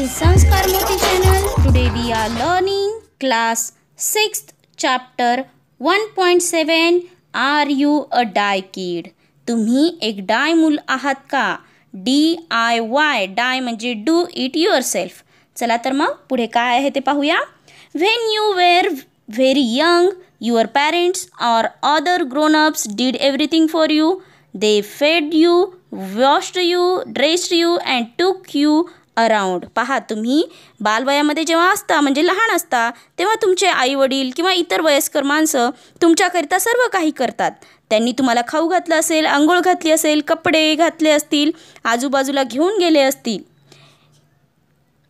Sanskar Moti channel. Today we are learning class 6th chapter 1.7. Are you a die kid? तुम्ही एक डाय मूल आहात का? DIY डाय म्हणजे डू इट युअरसेल्फ. चला तर मग पुढे काय आहे ते पाहूया. When you were very young, your parents or other grown-ups did everything for you. They fed you, washed you, dressed you and took you around. पहा, तुम्ही बालवयामध्ये जेव्हा असता म्हणजे लहान असता तेव्हा तुमचे आईवडील किंवा इतर वयस्कर माणसं तुमच्याकरिता सर्व काही करतात. त्यांनी तुम्हाला खाऊ घातलं असेल, अंघोळ घातली असेल, कपडे घातले असतील, आजूबाजूला घेऊन गेले असतील.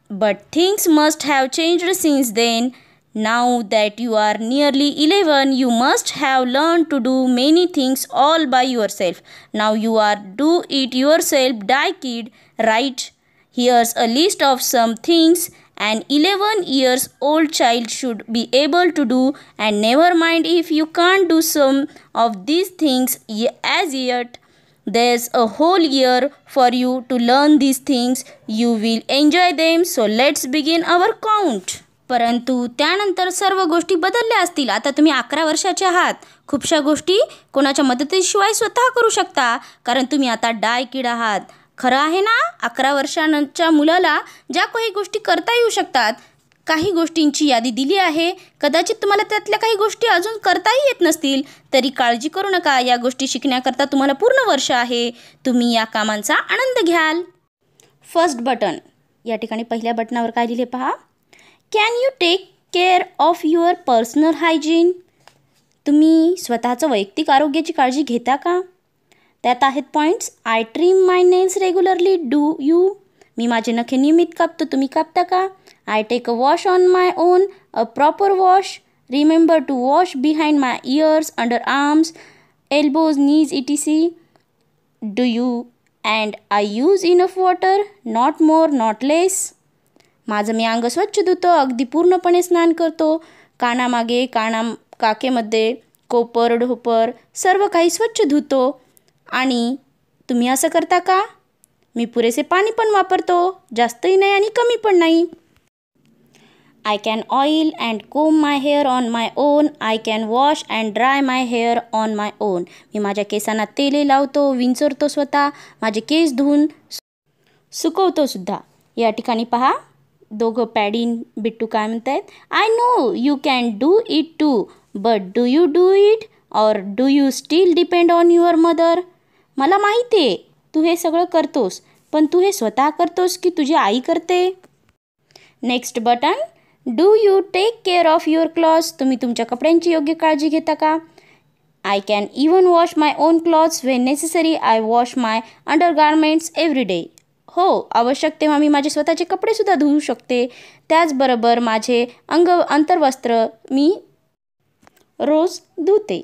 But things must have changed since then. Now that you are nearly 11, you must have learned to do many things all by yourself. Now you are do it yourself die kid, right? Here's a list of some things an 11 years old child should be able to do, and never mind if you can't do some of these things as yet. There's a whole year for you to learn these things. You will enjoy them. So let's begin our count. परंतु त्यानंतर सर्व गोष्टी बदलल्या असतील. आता तुम्ही 11 वर्षाचे आहात. खूपशा गोष्टी कोणाच्या मदतीशिवाय स्वतः करू शकता, कारण तुम्ही आता डाय किड आहात. खरं आहे ना? 11 वर्षांच्या मुलाला ज्या काही गोष्टी करता येऊ शकतात, काही गोष्टींची यादी दिली आहे. कदाचित तुम्हाला त्यातल्या काही गोष्टी अजून करताही येत नसतील, तरी काळजी करू नका. या गोष्टी शिकण्याकरता तुम्हाला पूर्ण वर्ष आहे. तुम्ही या कामांचा आनंद घ्याल. First button. या ठिकाणी पहिल्या बटनावर काय दिले पहा. Can you take care of your personal hygiene. तुम्ही स्वतःचं वैयक्तिक आरोग्याची काळजी घेता का? त्यात आहेत points. I trim my nails regularly. Do you. मी माझे नखे नियमित कापतो. तुम्ही कापता का? I take a wash on my own. A proper wash. Remember to wash behind my ears, underarms, elbows, knees etc. Do you and I use enough water. Not more not less. माझं मी अंग स्वच्छ धुतो. अगदी पूर्णपणे स्नान करतो. कानामागे, काकेमध्ये, कोपर, ढोपर सर्व काही स्वच्छ धुतो. आणि तुम्ही असं करता का? मी पुरेसे पाणी पण वापरतो. जास्तही नाही आणि कमी पण नाही. I can oil and comb my hair on my own. I can wash and dry my hair on my own. मी माझ्या केसांना तेल लावतो, विंचरतो स्वतः. माझे केस धुवून सुकवतो सुद्धा. या ठिकाणी पहा, दोघं पॅडीन बिट्टू काय म्हणत आहेत. I know you can do it too, but do you do it or do you still depend on your mother. मला माहिती आहे तू हे सगळं करतोस, पण तू हे स्वतः करतोस की तुझी आई करते? Next button. Do you take care of your clothes. तुम्ही तुमच्या कपड्यांची योग्य काळजी घेता का? I can even wash my own clothes when necessary. I wash my undergarments every day. हो, आवश्यक तेव्हा मी माझे स्वतःचे कपडेसुद्धा धुवू शकते. त्याचबरोबर माझे अंतर्वस्त्र मी रोज धुते.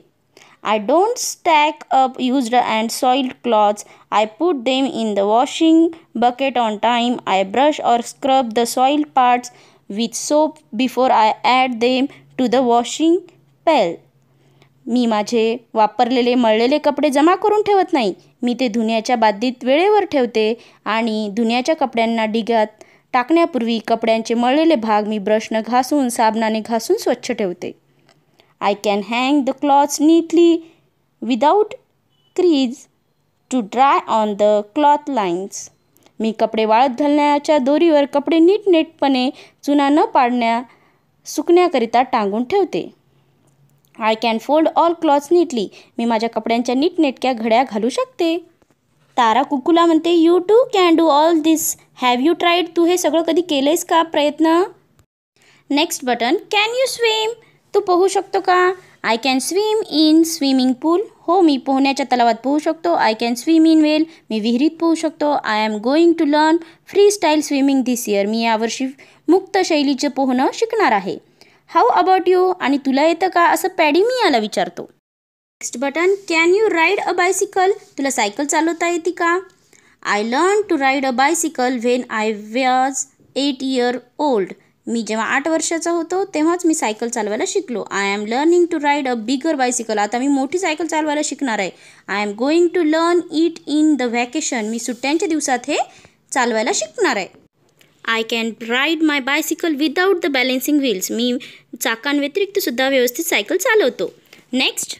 I don't stack up used and soiled clothes. I put them in the washing bucket on time. I brush or scrub the soiled parts with soap before I add them to the washing pail. मी माझे वापरलेले मळलेले कपडे जमा करून ठेवत नाही. मी ते धुण्याच्या बादलीत वेळेवर ठेवते आणि धुण्याच्या कपड्यांना डिग्यात टाकण्यापूर्वी कपड्यांचे मळलेले भाग मी ब्रशनं घासून, साबणाने घासून स्वच्छ ठेवते. I can hang the clothes neatly without crease to dry on the clothes lines. मी कपडे वाळत घालण्याच्या दोरीवर कपडे नीटनेटपणे चुना न पाडण्या सुकण्याकरिता टांगून ठेवते. I can fold all clothes neatly. मी माझ्या कपड्यांच्या नीटनेटक्या घड्या घालू शकते. तारा कुकुला म्हणते, you too can do all this. Have you tried. तू हे सगळं कधी केलेस का प्रयत्न? Next button. Can you swim. तू पोहू शकतो का? I can swim in swimming pool. हो, मी पोहण्याच्या तलावात पोहू शकतो. I can swim in well. मी विहिरीत पोहू शकतो. I am going to learn freestyle swimming this year. मी यावर्षी मुक्त शैलीचं पोहणं शिकणार आहे. How about you. आणि तुला येतं का? असं पॅडी मी याला विचारतो. Next button. Can you ride a bicycle. तुला सायकल चालवता येते का? I learn to ride a bicycle when I was 8 years old. मी जेव्हा 8 वर्षाचा होतो तेव्हाच मी सायकल चालवायला शिकलो. I am learning to ride a bigger bicycle. आता मी मोठी सायकल चालवायला शिकणार आहे. I am going to learn it in the vacation. मी सुट्ट्यांच्या दिवसात हे चालवायला शिकणार आहे. I can ride my bicycle without the balancing wheels. मी चाकांव्यतिरिक्त सुद्धा व्यवस्थित सायकल चालवतो. Next,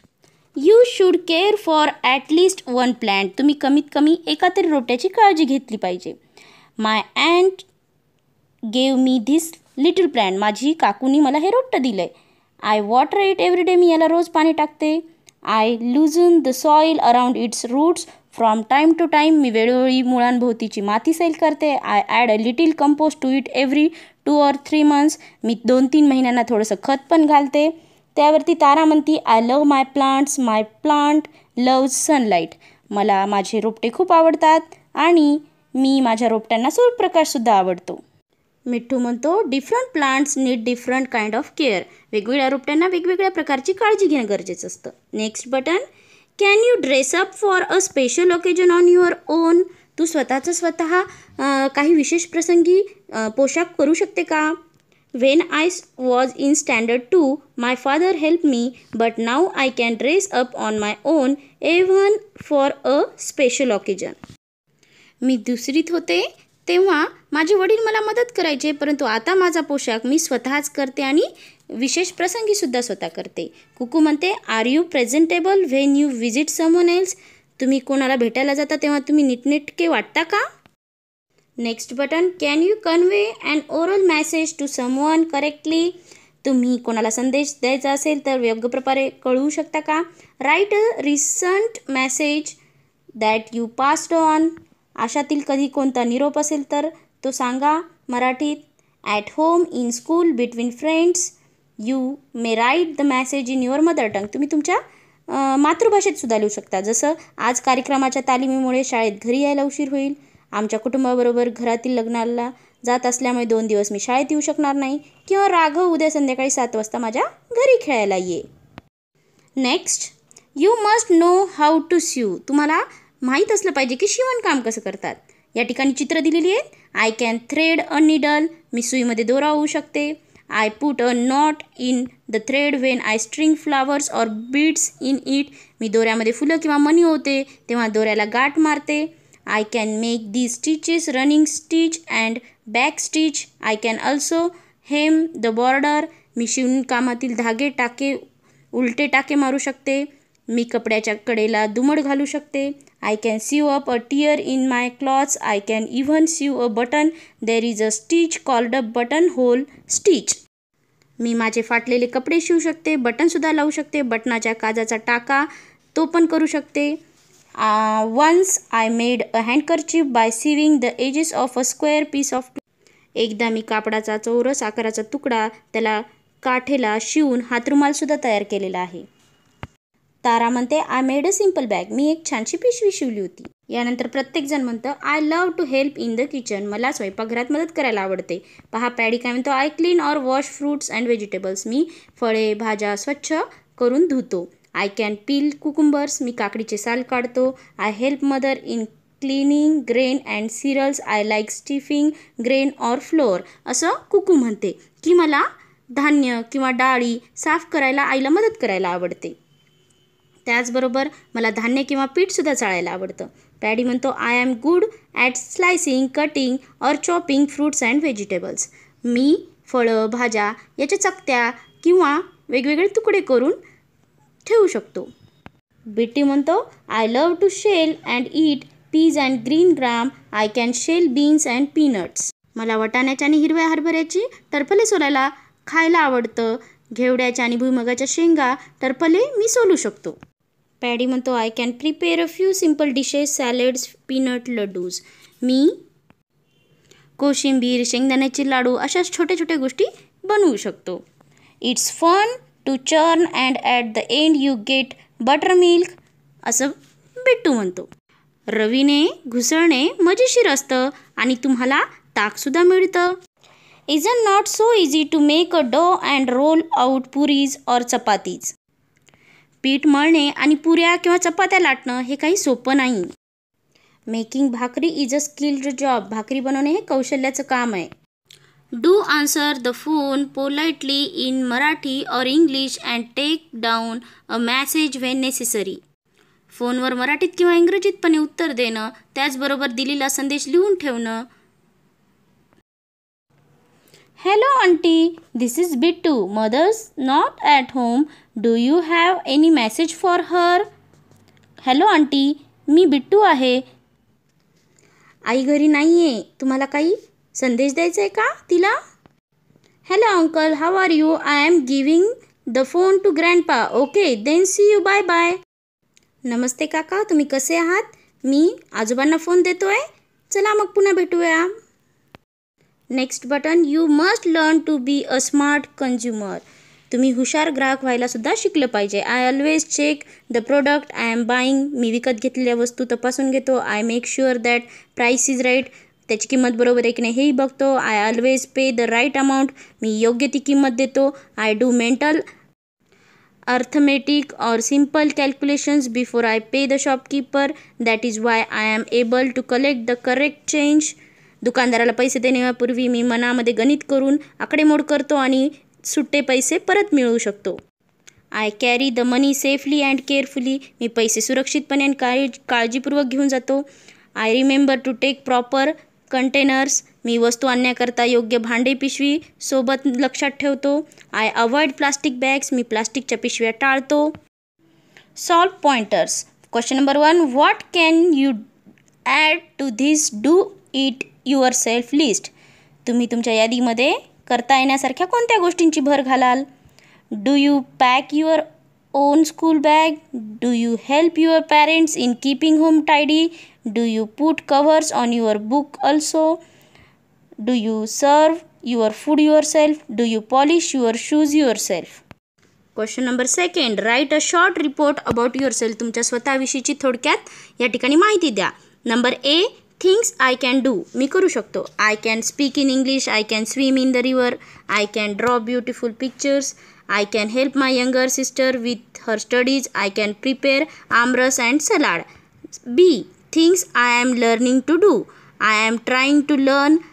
you should care for at least one plant. तुम्ही कमीत कमी एका तरी रोट्याची काळजी घेतली पाहिजे. My aunt gave me this little plant. माझी काकूनी मला हे रोट्ट दिलं आहे. I water it every day. मी याला रोज पाणी टाकते. I loosen the soil around its roots from time to time. मी वेळोवेळी मुळांभोवतीची माती सैल करते. I add a little compost to it every 2 or 3 months. मी 2-3 महिन्यांना थोडंसं खत पण घालते. त्यावरती तारा म्हणती, I love my plants, my plant loves sunlight. मला माझे रोपटे खूप आवडतात आणि मी माझ्या रोपट्यांना सूर्यप्रकाशसुद्धा आवडतो. मिठ्ठू म्हणतो, different plants need different kind of care. वेगवेगळ्या रोपट्यांना वेगवेगळ्या प्रकारची काळजी घेणं गरजेचं असतं. Next button, can you dress up for a special occasion on your own. तू स्वतः काही विशेष प्रसंगी पोशाख करू शकते का? When I was in standard 2, my father helped me, but now I can dress up on my own even for a special occasion. मी दुसरीत होते तेव्हा माझे वडील मला मदत करायचे, परंतु आता माझा पोशाख मी स्वतःच करते आणि विशेष प्रसंगीसुद्धा स्वतः करते. कुकू म्हणते, are you presentable when you visit someone else. तुम्ही कोणाला भेटायला जाता तेव्हा तुम्ही नीटनेटके वाटता का? Next button, can you convey an oral message to someone correctly. तुम्ही कोणाला संदेश द्यायचा असेल तर योग्य प्रकारे कळवू शकता का? Write a recent message that you passed on. अशातील कधी कोणता निरोप असेल तर तो सांगा मराठीत. At home, in school, between friends. You may write the message in your mother tongue. तुम्ही तुमच्या मातृभाषेत सुद्धा लिहू शकता. जसं आज कार्यक्रमाच्या तालिमीमुळे शाळेत घरी यायला उशीर होईल. आमच्या कुटुंबाबरोबर घरातील लग्नाला जात असल्यामुळे 2 दिवस मी शाळेत येऊ शकणार नाही. किंवा राघव उद्या संध्याकाळी 7 वाजता माझ्या घरी खेळायला ये. Next, you must know how to sew. तुम्हाला माहीत असलं पाहिजे की शिवणकाम कसं करतात. या ठिकाणी चित्र दिलेली आहेत. I can thread a needle. मी सुईमध्ये दोरा होऊ शकते. I put a knot in the thread when I string flowers or beads in it. मी दोऱ्यामध्ये फुलं किंवा मणी होते तेव्हा दोऱ्याला गाठ मारते. I can make these stitches running stitch and back stitch. I can also hem the border. मी शिवणकामातील धागे टाके उलटे टाके मारू शकते. मी कपड्याच्या कडेला दुमड घालू शकते. I can sew up a tear in my clothes. I can even sew a button. There is a stitch called a buttonhole stitch. मी माझे फाटलेले कपडे शिवू शकते. बटनसुद्धा लावू शकते. बटनाच्या काजाचा टाका तो पण करू शकते. Once I made a handkerchief by sewing the edges of a square piece of. एकदा मी कापडाचा चौरस आकाराचा तुकडा त्याला काठेला शिवून हातरुमालसुद्धा तयार केलेला आहे. तारा म्हणते, I made a simple bag. मी एक छानशी पिशवी शिवली होती. यानंतर प्रत्येकजण म्हणतं, I love to help in the kitchen. मला स्वयंपाकघरात मदत करायला आवडते. पहा पॅडी काय म्हणतो, I clean or wash fruits and vegetables. मी फळे भाज्या स्वच्छ करून धुतो. I can peel cucumbers. मी काकडीचे साल काढतो. I help mother in cleaning grain and cereals. I like sifting grain or flour. असं कुकू म्हणते की मला धान्य किंवा डाळी साफ करायला आईला मदत करायला आवडते. त्याचबरोबर मला धान्य किंवा पीठसुद्धा चाळायला आवडतं. पॅडी म्हणतो, I am good at slicing, cutting or chopping fruits and vegetables. मी फळं भाज्या याच्या चकत्या किंवा वेगवेगळे तुकडे करून ठेवू शकतो. बिट्टी म्हणतो, I love to shell and eat peas and green gram. I can shell beans and peanuts. मला वाटाण्याच्या आणि हिरव्या हरभऱ्याची टरफले सोलायला खायला आवडतं. घेवड्याच्या आणि भुईमुगाच्या शेंगा टरफले मी सोलू शकतो. पॅडी म्हणतो, I can prepare a few simple dishes, salads, peanut laddoos. मी कोशिंबीर शेंगदाण्याचे लाडू अशाच छोट्या छोट्या गोष्टी बनवू शकतो. It's fun to churn and at the end you get butter milk. असं बिट्टू म्हणतो. रवीने घुसळणे मजेशीर असतं आणि तुम्हाला ताकसुद्धा मिळतं. Is not so easy to make a dough and roll out puris or chapatis. पीठ मळणे आणि पुऱ्या किंवा चपात्या लाटणं हे काही सोपं नाही. मेकिंग भाकरी इज अ स्किल्ड जॉब. भाकरी बनवणे हे कौशल्याचं काम आहे. Do answer the phone politely in Marathi or English and take down a message when necessary. फोनवर मराठीत किंवा इंग्रजीतपणे उत्तर देणं, त्याचबरोबर दिलेला संदेश लिहून ठेवणं Hello auntie, this is Bittu. Mother's not at home. Do you have any message for her? Hello auntie, मी बिट्टू आहे. आई घरी नाही आहे. तुम्हाला काही संदेश द्यायचा आहे का तिला? Hello uncle, how are you? I am giving the phone to grandpa. Okay, then see you. Bye bye. नमस्ते काका, तुम्ही कसे आहात? मी आजोबांना फोन देतोय. चला मग पुन्हा भेटूया. Next button, you must learn to be a smart consumer. तुम्ही हुशार ग्राहक व्हायला सुद्धा शिकलं पाहिजे. I always check the product I am buying. मी विकत घेतलेल्या वस्तू तपासून घेतो. I make sure that price is right. त्याची किंमत बरोबर आहे की नाही हेही बघतो. I always pay the right amount. मी योग्य ती किंमत देतो. I do mental arithmetic or simple calculations before I pay the shopkeeper. That is why I am able to collect the correct change. दुकानदाराला पैसे देण्यापूर्वी मी मनामध्ये गणित करून आकडेमोड करतो आणि सुट्टे पैसे परत मिळवू शकतो. I carry the money safely and carefully. मी पैसे सुरक्षितपणे आणि काळजीपूर्वक घेऊन जातो. I remember to take proper containers. मी वस्तू आणण्याकरता योग्य भांडे पिशवी सोबत लक्षात ठेवतो. I avoid plastic bags. मी प्लास्टिकच्या पिशव्या टाळतो. Solve pointers. Question number 1, what can you add to this do it yourself list. तुम्ही तुमच्या यादीमध्ये करता येण्यासारख्या कोणत्या गोष्टींची भर घालाल? Do you pack your on school bag? Do you help your parents in keeping home tidy? Do you put covers on your book also? Do you serve your food yourself? Do you polish your shoes yourself? Question number 2, write a short report about yourself. तुमच्या स्वतःविषयीची थोडक्यात या ठिकाणी माहिती द्या. Number A, things I can do. मी करू शकतो. I can speak in English. I can swim in the river. I can draw beautiful pictures. I can help my younger sister with her studies. I can prepare amras and salad. B, things I am learning to do. I am trying to learn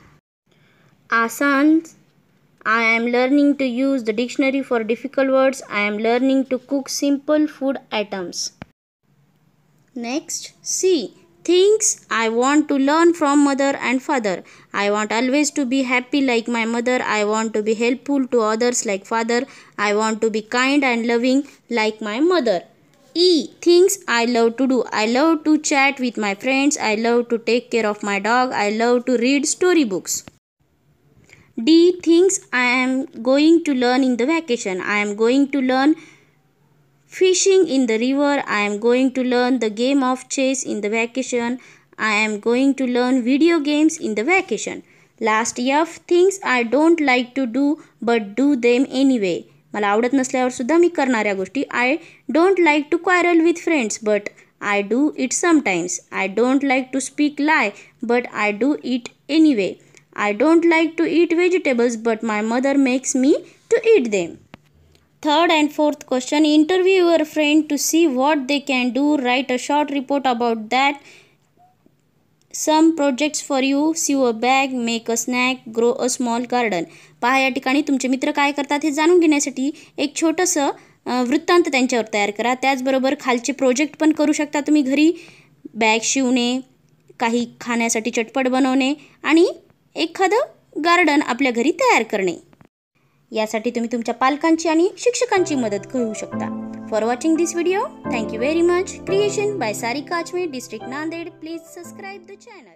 Asans. I am learning to use the dictionary for difficult words. I am learning to cook simple food items. Next, C. Things I want to learn from mother and father. I want always to be happy like my mother. I want to be helpful to others like father. I want to be kind and loving like my mother. E. Things I love to do. I love to chat with my friends. I love to take care of my dog. I love to read storybooks. D. Things I am going to learn in the vacation. I am going to learn fishing in the river. I am going to learn the game of chess in the vacation. I am going to learn video games in the vacation. Last F. Things I don't like to do but do them anyway. मला आवडत नसल्यावर सुद्धा मी करणाऱ्या गोष्टी. I don't like to quarrel with friends but I do it sometimes. I don't like to speak lie but I do it anyway. I don't like to eat vegetables but my mother makes me to eat them. Third and fourth question, interview your friend to see what they can do. Write a short report about that. Some projects for you. Sew a bag, make a snack, grow a small garden. पहा या ठिकाणी तुमचे मित्र काय करतात हे जाणून घेण्यासाठी एक छोटंसं वृत्तांत त्यांच्यावर तयार करा. त्याचबरोबर खालचे प्रोजेक्ट पण करू शकता तुम्ही घरी. बॅग शिवणे, काही खाण्यासाठी चटपट बनवणे आणि एखादं गार्डन आपल्या घरी तयार करणे. यासाठी तुम्ही तुमच्या पालकांची आणि शिक्षकांची मदत घेऊ शकता. For watching this video, thank you very much. Creation by Sarika Achme, district Nanded. Please subscribe the channel.